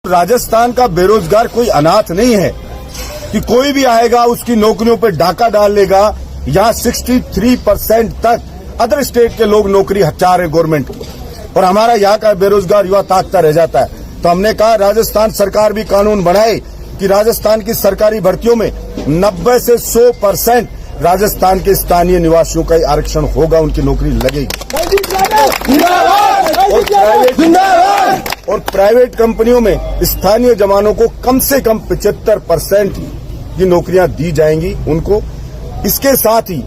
राजस्थान का बेरोजगार कोई अनाथ नहीं है कि कोई भी आएगा उसकी नौकरियों पर डाका डाल लेगा। यहाँ 63% तक अदर स्टेट के लोग नौकरी चाह रहे गवर्नमेंट की, और हमारा यहाँ का बेरोजगार युवा ताकता रह जाता है। तो हमने कहा राजस्थान सरकार भी कानून बनाए कि राजस्थान की सरकारी भर्तियों में 90 से 100% राजस्थान के स्थानीय निवासियों का आरक्षण होगा, उनकी नौकरी लगेगी। और प्राइवेट कंपनियों में स्थानीय जवानों को कम से कम 75% की नौकरियां दी जाएंगी उनको। इसके साथ ही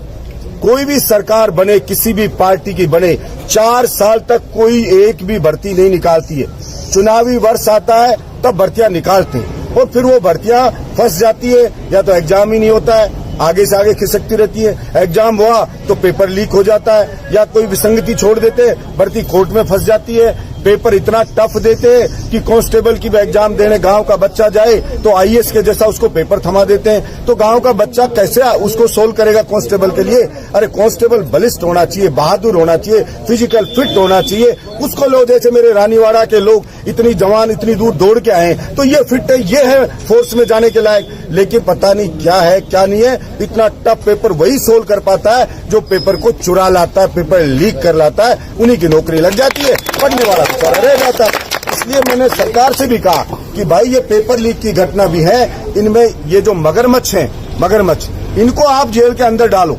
कोई भी सरकार बने, किसी भी पार्टी की बने, 4 साल तक कोई एक भी भर्ती नहीं निकालती है। चुनावी वर्ष आता है तब भर्तियां निकालते हैं और फिर वो भर्तियां फंस जाती है, या तो एग्जाम ही नहीं होता है, आगे से आगे खिसकती रहती है। एग्जाम हुआ तो पेपर लीक हो जाता है, या कोई विसंगति छोड़ देते, भर्ती कोर्ट में फंस जाती है। पेपर इतना टफ देते हैं कि कांस्टेबल की एग्जाम देने गांव का बच्चा जाए तो आईएएस के जैसा उसको पेपर थमा देते हैं। तो गांव का बच्चा कैसे उसको सोल्व करेगा कांस्टेबल के लिए? अरे कांस्टेबल बलिष्ठ होना चाहिए, बहादुर होना चाहिए, फिजिकल फिट होना चाहिए। उसको लो, जैसे मेरे रानीवाड़ा के लोग इतनी जवान इतनी दूर दौड़ के आए तो ये फिट है, ये है फोर्स में जाने के लायक। लेकिन पता नहीं क्या है क्या नहीं है, इतना टफ पेपर वही सोल्व कर पाता है जो पेपर को चुरा लाता है, पेपर लीक कर लाता है, उन्हीं की नौकरी लग जाती है, पढ़ने वाला बेचारा रह जाता है। इसलिए मैंने सरकार से भी कहा कि भाई ये पेपर लीक की घटना भी है, इनमें ये जो मगरमच्छ हैं, मगरमच्छ, इनको आप जेल के अंदर डालो।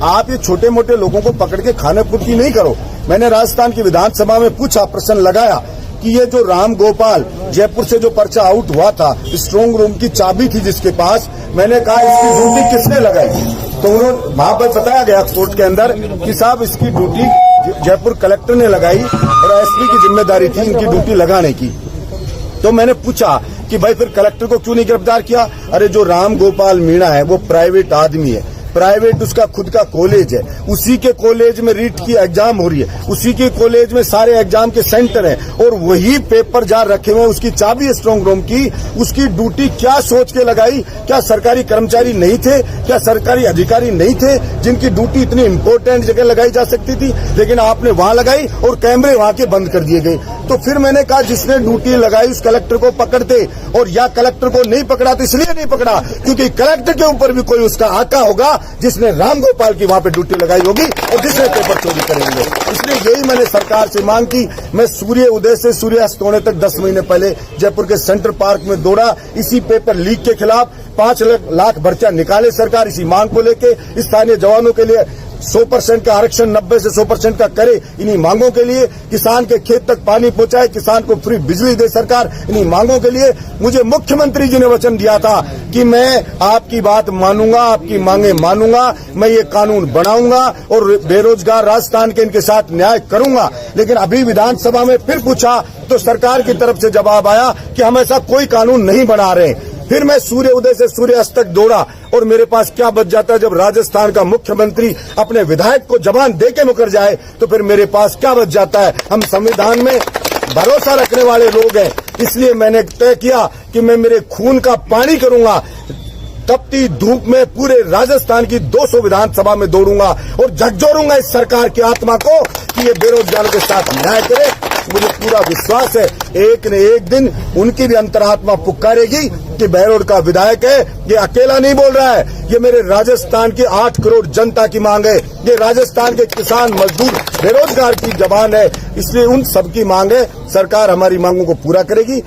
आप ये छोटे मोटे लोगों को पकड़ के खाने पूर्ति नहीं करो। मैंने राजस्थान की विधानसभा में पूछा, प्रश्न लगाया कि ये जो राम गोपाल जयपुर से जो पर्चा आउट हुआ था, स्ट्रांग रूम की चाबी थी जिसके पास, मैंने कहा इसकी ड्यूटी किसने लगाई? तो उन्होंने वहां पर बताया गया कोर्ट के अंदर कि साहब इसकी ड्यूटी जयपुर कलेक्टर ने लगाई और एसपी की जिम्मेदारी थी इनकी ड्यूटी लगाने की। तो मैंने पूछा कि भाई फिर कलेक्टर को क्यों नहीं गिरफ्तार किया? अरे जो राम गोपाल मीणा है वो प्राइवेट आदमी है, प्राइवेट उसका खुद का कॉलेज है, उसी के कॉलेज में रीट की एग्जाम हो रही है, उसी के कॉलेज में सारे एग्जाम के सेंटर हैं, और वही पेपर जार रखे हुए, उसकी चाबी है स्ट्रांग रूम की। उसकी ड्यूटी क्या सोच के लगाई? क्या सरकारी कर्मचारी नहीं थे? क्या सरकारी अधिकारी नहीं थे जिनकी ड्यूटी इतनी इंपॉर्टेंट जगह लगाई जा सकती थी? लेकिन आपने वहां लगाई और कैमरे वहां के बंद कर दिए गए। तो फिर मैंने कहा जिसने ड्यूटी लगाई उस कलेक्टर को पकड़ते, और या कलेक्टर को नहीं पकड़ा तो इसलिए नहीं पकड़ा क्योंकि कलेक्टर के ऊपर भी कोई उसका आका होगा जिसने राम गोपाल की वहां पे ड्यूटी लगाई होगी और जिसने पेपर चोरी करेंगे। इसलिए यही मैंने सरकार से मांग की। मैं सूर्य उदय से सूर्यास्त होने तक 10 महीने पहले जयपुर के सेंट्रल पार्क में दौड़ा, इसी पेपर लीक के खिलाफ 5 लाख भर्तियां निकाले सरकार, इसी मांग को लेके। स्थानीय जवानों के लिए 100% का आरक्षण 90 से 100% का करे, इन्हीं मांगों के लिए। किसान के खेत तक पानी पहुंचाए, किसान को फ्री बिजली दे सरकार, इन्हीं मांगों के लिए। मुझे मुख्यमंत्री जी ने वचन दिया था कि मैं आपकी बात मानूंगा, आपकी मांगे मानूंगा, मैं ये कानून बनाऊंगा और बेरोजगार राजस्थान के इनके साथ न्याय करूंगा। लेकिन अभी विधानसभा में फिर पूछा तो सरकार की तरफ से जवाब आया कि हम ऐसा कोई कानून नहीं बना रहे। फिर मैं सूर्य उदय से सूर्यास्त तक दौड़ा, और मेरे पास क्या बच जाता है? जब राजस्थान का मुख्यमंत्री अपने विधायक को जबान दे के मुकर जाए तो फिर मेरे पास क्या बच जाता है? हम संविधान में भरोसा रखने वाले लोग हैं, इसलिए मैंने तय किया कि मैं मेरे खून का पानी करूंगा, तपती धूप में पूरे राजस्थान की 200 विधानसभा में दौड़ूंगा और झकझोरूंगा इस सरकार की आत्मा को कि ये बेरोजगारों के साथ न्याय करे। मुझे पूरा विश्वास है एक न एक दिन उनकी भी अंतरात्मा पुकारेगी कि बहरोड का विधायक है, ये अकेला नहीं बोल रहा है, ये मेरे राजस्थान की 8 करोड़ जनता की मांग है, ये राजस्थान के किसान मजदूर बेरोजगार की जबान है। इसलिए उन सबकी मांग है, सरकार हमारी मांगों को पूरा करेगी।